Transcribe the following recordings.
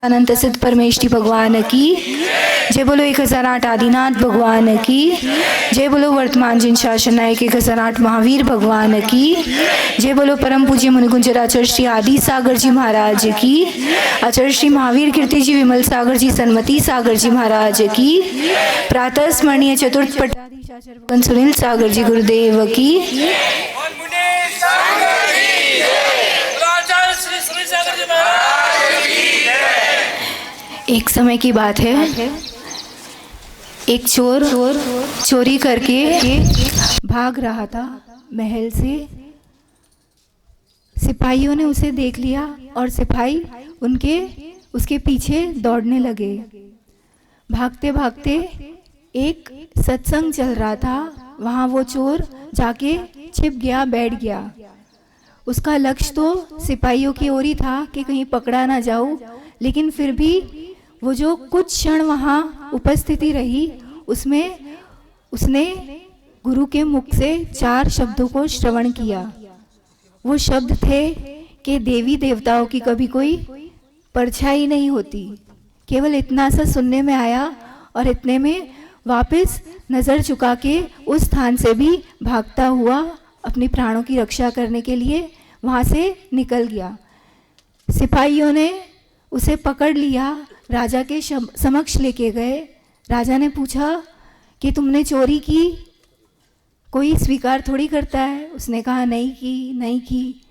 अनंत सिद्ध परमेष्ठी भगवान की जय बोलो 1008 आदिनाथ भगवान की जय बोलो वर्तमान जिन शासन नायक 1008 महावीर भगवान की जय बोलो परम पूज्य मुनिकुंजर आचार्य श्री आदि सागर जी महाराज की आचार्य श्री महावीर कीर्ति जी विमल सागर जी सन्मति सागर जी महाराज की प्रातः स्मरणीय चतुर्थ पटाधीश आचार्य भगवान सुनील सागर जी गुरुदेव की एक समय की बात है, एक चोर चोरी करके भाग रहा था महल से। सिपाहियों ने उसे देख लिया और सिपाही उसके पीछे दौड़ने लगे। भागते भागते एक सत्संग चल रहा था, वहाँ वो चोर जाके छिप गया, बैठ गया। उसका लक्ष्य तो सिपाहियों की ओर ही था कि कहीं पकड़ा ना जाऊं, लेकिन फिर भी वो जो कुछ क्षण वहाँ उपस्थिति रही उसमें उसने गुरु के मुख से 4 शब्दों को श्रवण किया। वो शब्द थे कि देवी देवताओं की कभी कोई परछाई नहीं होती। केवल इतना सा सुनने में आया और इतने में वापस नज़र चुका के उस स्थान से भी भागता हुआ अपने प्राणों की रक्षा करने के लिए वहाँ से निकल गया। सिपाहियों ने उसे पकड़ लिया, राजा के समक्ष लेके गए। राजा ने पूछा कि तुमने चोरी की, कोई स्वीकार थोड़ी करता है। उसने कहा नहीं की।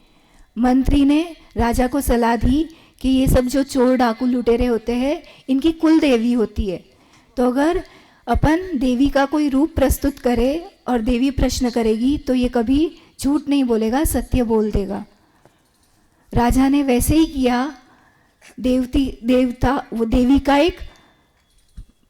मंत्री ने राजा को सलाह दी कि ये सब जो चोर डाकू लुटेरे होते हैं इनकी कुल देवी होती है, तो अगर अपन देवी का कोई रूप प्रस्तुत करे और देवी प्रश्न करेगी तो ये कभी झूठ नहीं बोलेगा, सत्य बोल देगा। राजा ने वैसे ही किया। वो देवी का एक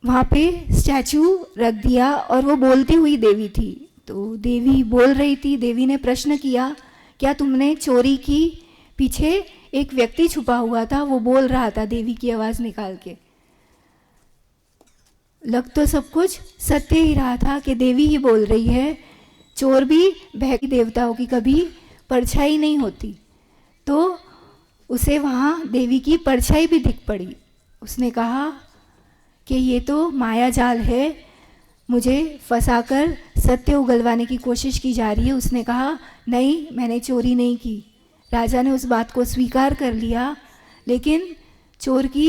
वहाँ पे स्टैचू रख दिया और वो बोलती हुई देवी थी। तो देवी बोल रही थी। देवी ने प्रश्न किया, क्या तुमने चोरी की? पीछे एक व्यक्ति छुपा हुआ था, वो बोल रहा था देवी की आवाज़ निकाल के। लग तो सब कुछ सत्य ही रहा था कि देवी ही बोल रही है। चोर भी भय देवताओं की कभी परछाई नहीं होती। तो उसे वहाँ देवी की परछाई भी दिख पड़ी। उसने कहा कि ये तो माया जाल है, मुझे फंसाकर सत्य उगलवाने की कोशिश की जा रही है। उसने कहा नहीं, मैंने चोरी नहीं की। राजा ने उस बात को स्वीकार कर लिया, लेकिन चोर की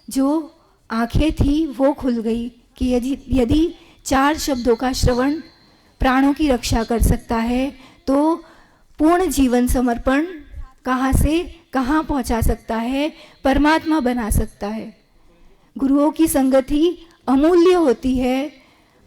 जो आंखें थी वो खुल गई कि यदि 4 शब्दों का श्रवण प्राणों की रक्षा कर सकता है तो पूर्ण जीवन समर्पण कहाँ से कहाँ पहुँचा सकता है, परमात्मा बना सकता है। गुरुओं की संगति अमूल्य होती है,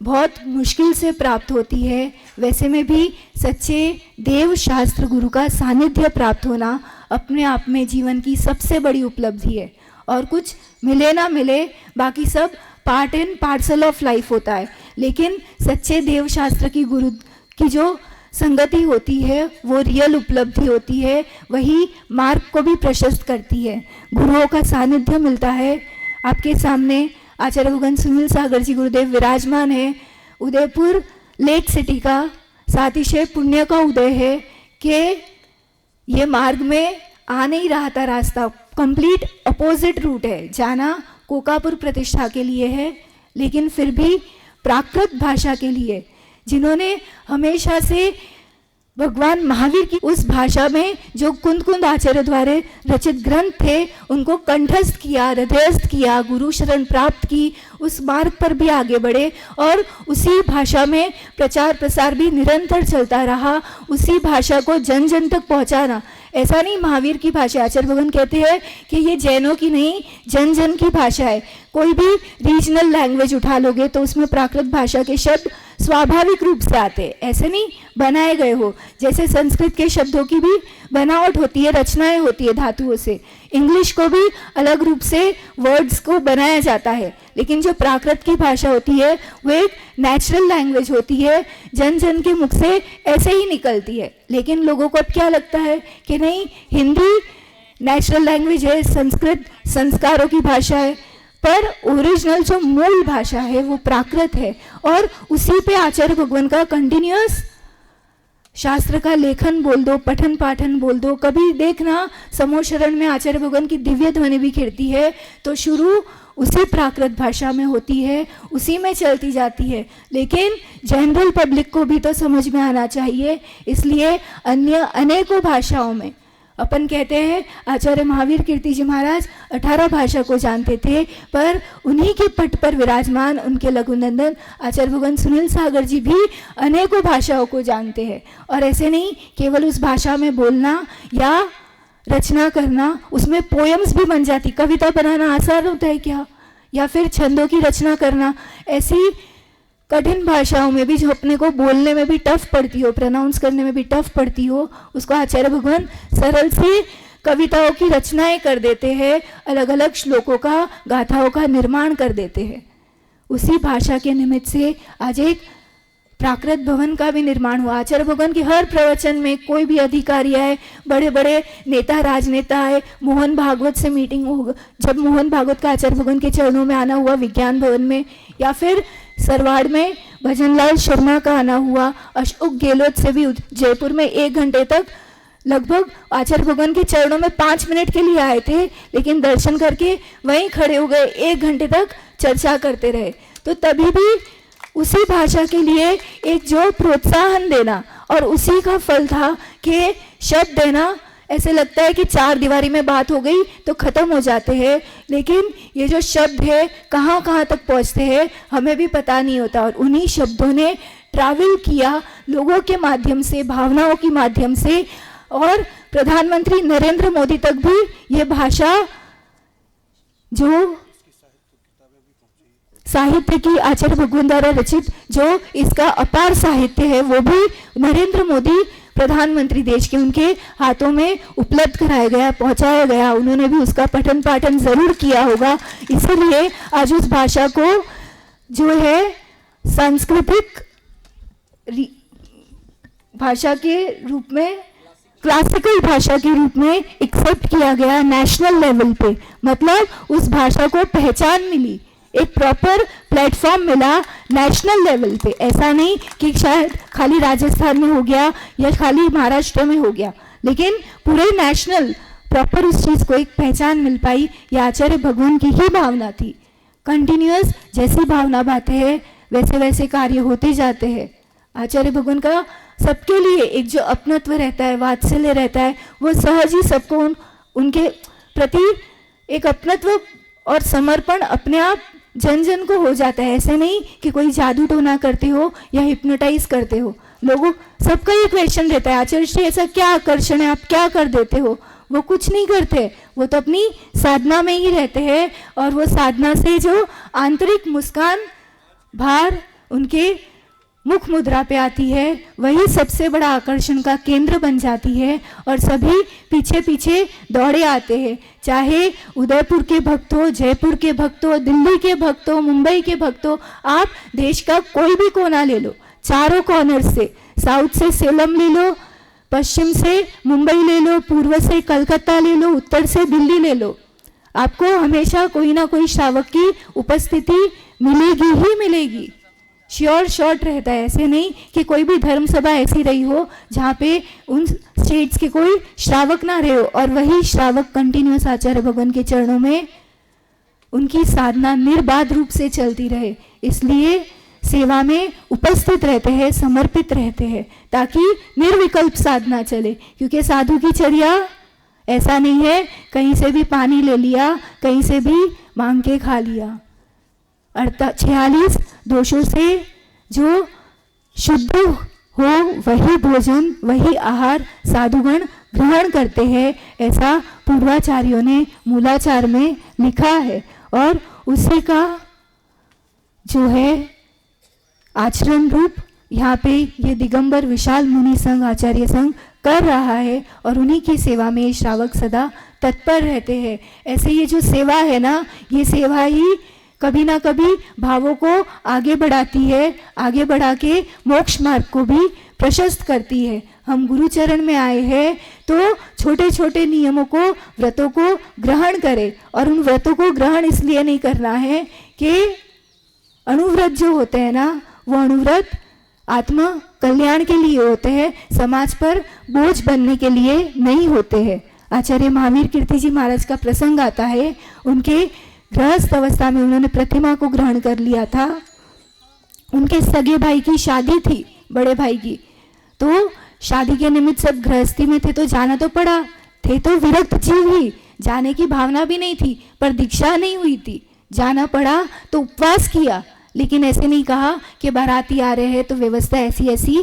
बहुत मुश्किल से प्राप्त होती है। वैसे में भी सच्चे देव शास्त्र गुरु का सानिध्य प्राप्त होना अपने आप में जीवन की सबसे बड़ी उपलब्धि है। और कुछ मिले ना मिले, बाकी सब part and parcel of life होता है, लेकिन सच्चे देव शास्त्र की गुरु की जो संगति होती है वो रियल उपलब्धि होती है, वही मार्ग को भी प्रशस्त करती है। गुरुओं का सानिध्य मिलता है। आपके सामने आचार्य भगवान सुनील सागर जी गुरुदेव विराजमान है। उदयपुर लेक सिटी का सातिशय पुण्य का उदय है कि ये मार्ग में आ नहीं रहा था रास्ता, कंप्लीट अपोजिट रूट है। जाना कोकापुर प्रतिष्ठा के लिए है, लेकिन फिर भी प्राकृत भाषा के लिए, जिन्होंने हमेशा से भगवान महावीर की उस भाषा में जो कुंद कुंद आचार्य द्वारा रचित ग्रंथ थे उनको कंठस्थ किया, हृदयस्थ किया, गुरु शरण प्राप्त की, उस मार्ग पर भी आगे बढ़े और उसी भाषा में प्रचार प्रसार भी निरंतर चलता रहा। उसी भाषा को जन जन तक पहुंचाना। ऐसा नहीं महावीर की भाषा, आचार्य भगवान कहते हैं कि ये जैनों की नहीं, जन जन की भाषा है। कोई भी रीजनल लैंग्वेज उठा लोगे तो उसमें प्राकृत भाषा के शब्द स्वाभाविक रूप से आते, ऐसे नहीं बनाए गए हो। जैसे संस्कृत के शब्दों की भी बनावट होती है, रचनाएं होती है धातुओं से। इंग्लिश को भी अलग रूप से वर्ड्स को बनाया जाता है, लेकिन जो प्राकृत की भाषा होती है वो एक नेचुरल लैंग्वेज होती है, जन जन के मुख से ऐसे ही निकलती है। लेकिन लोगों को अब क्या लगता है कि नहीं, हिंदी नेचुरल लैंग्वेज है, संस्कृत संस्कारों की भाषा है, पर ओरिजिनल जो मूल भाषा है वो प्राकृत है। और उसी पे आचार्य भगवान का कंटिन्यूअस शास्त्र का लेखन बोल दो, पठन पाठन बोल दो। कभी देखना समूह शरण में आचार्य भगवान की दिव्य ध्वनि भी खिड़ती है तो शुरू उसी प्राकृत भाषा में होती है, उसी में चलती जाती है, लेकिन जनरल पब्लिक को भी तो समझ में आना चाहिए। इसलिए अन्य अनेकों भाषाओं में अपन कहते हैं आचार्य महावीर कीर्ति जी महाराज 18 भाषा को जानते थे, पर उन्हीं के पट पर विराजमान उनके लघुनंदन आचार्य भगवान सुनील सागर जी भी अनेकों भाषाओं को जानते हैं। और ऐसे नहीं केवल उस भाषा में बोलना या रचना करना, उसमें पोएम्स भी बन जाती। कविता बनाना आसान होता है क्या? या फिर छंदों की रचना करना, ऐसी कठिन भाषाओं में भी जो अपने को बोलने में भी टफ पड़ती हो, प्रोनाउंस करने में भी टफ पड़ती हो, उसको आचार्य भगवान सरल से कविताओं की रचनाएं कर देते हैं, अलग अलग श्लोकों का, गाथाओं का निर्माण कर देते हैं। उसी भाषा के निमित्त से आज एक प्राकृत भवन का भी निर्माण हुआ। आचार्य भगवान के हर प्रवचन में कोई भी अधिकारी आए, बड़े बड़े नेता राजनेता आए, मोहन भागवत से मीटिंग हो, जब मोहन भागवत का आचार्य भगवान के चरणों में आना हुआ विज्ञान भवन में, या फिर सरवाड़ में भजनलाल शर्मा का आना हुआ, अशोक गहलोत से भी जयपुर में 1 घंटे तक लगभग आचार्य भगवान के चरणों में 5 मिनट के लिए आए थे, लेकिन दर्शन करके वहीं खड़े हो गए, 1 घंटे तक चर्चा करते रहे। तो तभी भी उसी भाषा के लिए एक जो प्रोत्साहन देना और उसी का फल था कि शब्द देना। ऐसे लगता है कि 4 दीवारी में बात हो गई तो ख़त्म हो जाते हैं, लेकिन ये जो शब्द है कहाँ कहाँ तक पहुँचते हैं हमें भी पता नहीं होता। और उन्हीं शब्दों ने ट्रैवल किया लोगों के माध्यम से, भावनाओं के माध्यम से, और प्रधानमंत्री नरेंद्र मोदी तक भी ये भाषा जो साहित्य की आचार्य भगवान द्वारा रचित जो इसका अपार साहित्य है वो भी नरेंद्र मोदी प्रधानमंत्री देश के उनके हाथों में उपलब्ध कराया गया, पहुंचाया गया। उन्होंने भी उसका पठन पाठन जरूर किया होगा। इसलिए आज उस भाषा को जो है सांस्कृतिक भाषा के रूप में, क्लासिकल भाषा के रूप में एक्सेप्ट किया गया नेशनल लेवल पे। मतलब उस भाषा को पहचान मिली, एक प्रॉपर प्लेटफॉर्म मिला नेशनल लेवल पे। ऐसा नहीं कि शायद खाली राजस्थान में हो गया या खाली महाराष्ट्र में हो गया, लेकिन पूरे नेशनल प्रॉपर उस चीज़ को एक पहचान मिल पाई। ये आचार्य भगवान की ही भावना थी। कंटिन्यूअस जैसी भावना बातें हैं वैसे वैसे कार्य होते जाते हैं। आचार्य भगवान का सबके लिए एक जो अपनत्व रहता है, वात्सल्य रहता है, वो सहज ही सबको उनके प्रति एक अपनत्व और समर्पण अपने आप जन जन को हो जाता है। ऐसे नहीं कि कोई जादू टोना करते हो या हिप्नोटाइज करते हो। लोगों सबका ये क्वेश्चन रहता है, आचार्य श्री ऐसा क्या आकर्षण है, आप क्या कर देते हो? वो कुछ नहीं करते, वो तो अपनी साधना में ही रहते हैं। और वो साधना से जो आंतरिक मुस्कान भार उनके मुख मुद्रा पे आती है वही सबसे बड़ा आकर्षण का केंद्र बन जाती है। और सभी पीछे पीछे दौड़े आते हैं, चाहे उदयपुर के भक्त हो, जयपुर के भक्त हो, दिल्ली के भक्त हो, मुंबई के भक्त हो, आप देश का कोई भी कोना ले लो, चारों कॉर्नर से, साउथ से सेलम ले लो, पश्चिम से मुंबई ले लो, पूर्व से कलकत्ता ले लो, उत्तर से दिल्ली ले लो, आपको हमेशा कोई ना कोई श्रावक की उपस्थिति मिलेगी ही मिलेगी। श्योर शॉर्ट रहता है। ऐसे नहीं कि कोई भी धर्म सभा ऐसी रही हो जहाँ पे उन स्टेट्स के कोई श्रावक ना रहे हो और वही श्रावक कंटिन्यूअस आचार्य भगवान के चरणों में उनकी साधना निर्बाध रूप से चलती रहे। इसलिए सेवा में उपस्थित रहते हैं, समर्पित रहते हैं, ताकि निर्विकल्प साधना चले। क्योंकि साधु की चर्या ऐसा नहीं है कहीं से भी पानी ले लिया, कहीं से भी मांग के खा लिया। 46 दोषों से जो शुद्ध हो वही भोजन, वही आहार साधुगण ग्रहण करते हैं, ऐसा पूर्वाचार्यों ने मूलाचार में लिखा है। और उसी का जो है आचरण रूप यहाँ पे ये दिगंबर विशाल मुनि संघ आचार्य संघ कर रहा है और उन्हीं की सेवा में ये श्रावक सदा तत्पर रहते हैं। ऐसे ये जो सेवा है ना, ये सेवा ही कभी ना कभी भावों को आगे बढ़ाती है, आगे बढ़ा के मोक्ष मार्ग को भी प्रशस्त करती है। हम गुरुचरण में आए हैं तो छोटे छोटे नियमों को, व्रतों को ग्रहण करें। और उन व्रतों को ग्रहण इसलिए नहीं करना है कि अनुव्रत जो होते हैं ना, वो अनुव्रत आत्मा कल्याण के लिए होते हैं, समाज पर बोझ बनने के लिए नहीं होते हैं। आचार्य महावीर कीर्ति जी महाराज का प्रसंग आता है, उनके गृहस्थ अवस्था में उन्होंने प्रतिमा को ग्रहण कर लिया था। उनके सगे भाई की शादी थी, बड़े भाई की, तो शादी के निमित्त सब गृहस्थी में थे तो जाना तो पड़ा, थे तो विरक्त जीव ही, जाने की भावना भी नहीं थी, पर दीक्षा नहीं हुई थी, जाना पड़ा तो उपवास किया। लेकिन ऐसे नहीं कहा कि बाराती आ रहे हैं तो व्यवस्था ऐसी ऐसी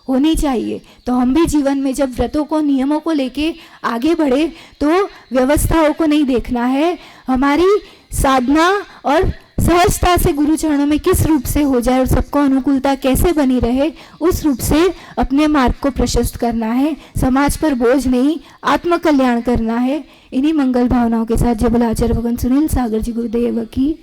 होनी चाहिए। तो हम भी जीवन में जब व्रतों को, नियमों को लेके आगे बढ़े तो व्यवस्थाओं को नहीं देखना है, हमारी साधना और सहजता से गुरु चरणों में किस रूप से हो जाए और सबको अनुकूलता कैसे बनी रहे, उस रूप से अपने मार्ग को प्रशस्त करना है। समाज पर बोझ नहीं, आत्म कल्याण करना है। इन्हीं मंगल भावनाओं के साथ जय बोले आचार्य भगवान सुनील सागर जी गुरुदेव की